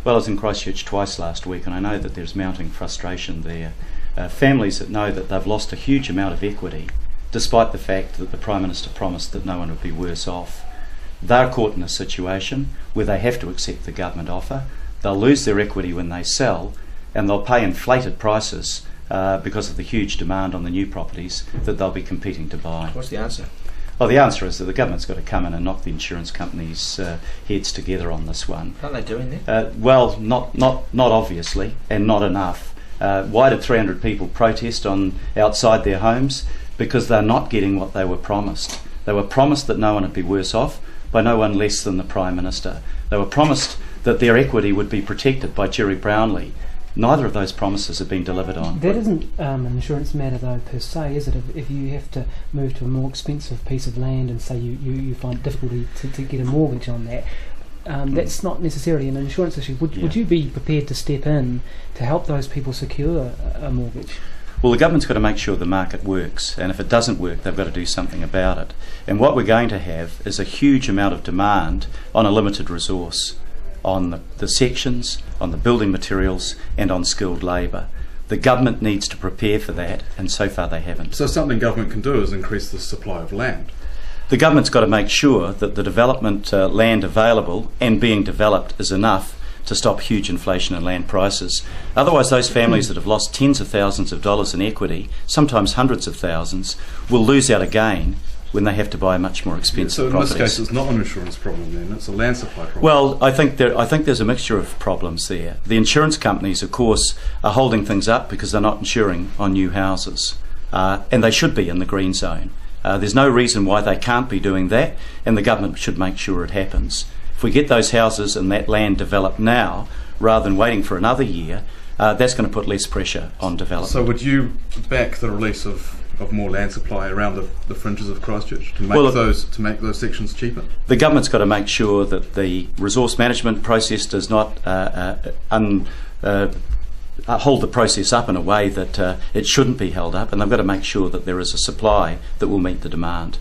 Well, I was in Christchurch twice last week, and I know that there's mounting frustration there. Families that know that they've lost a huge amount of equity, despite the fact that the Prime Minister promised that no one would be worse off. They're caught in a situation where they have to accept the government offer. They'll lose their equity when they sell, and they'll pay inflated prices because of the huge demand on the new properties that they'll be competing to buy. What's the answer? Well, the answer is that the government's got to come in and knock the insurance companies' heads together on this one. Aren't they doing that? Well, not obviously, and not enough. Why did 300 people protest outside their homes? Because they're not getting what they were promised. They were promised that no one would be worse off by no one less than the Prime Minister. They were promised that their equity would be protected by Jerry Brownlee. Neither of those promises have been delivered on. That isn't an insurance matter though per se, is it? If you have to move to a more expensive piece of land and say you find it difficult to get a mortgage on that, that's not necessarily an insurance issue. Would you be prepared to step in to help those people secure a mortgage? Well, the government's got to make sure the market works, and if it doesn't work, they've got to do something about it. And what we're going to have is a huge amount of demand on a limited resource, on the sections, on the building materials, and on skilled labour. The government needs to prepare for that, and so far they haven't. So something government can do is increase the supply of land. The government's got to make sure that the development land available and being developed is enough to stop huge inflation in land prices. Otherwise, those families that have lost tens of thousands of dollars in equity, sometimes hundreds of thousands, will lose out again when they have to buy much more expensive properties. So in this case, it's not an insurance problem then; it's a land supply problem. Well, I think there's a mixture of problems there. The insurance companies, of course, are holding things up because they're not insuring on new houses, and they should be in the green zone. There's no reason why they can't be doing that, and the government should make sure it happens. If we get those houses and that land developed now, rather than waiting for another year, that's going to put less pressure on development. So would you back the release of more land supply around the fringes of Christchurch to make those sections cheaper? The government's got to make sure that the resource management process does not hold the process up in a way that it shouldn't be held up, and they've got to make sure that there is a supply that will meet the demand.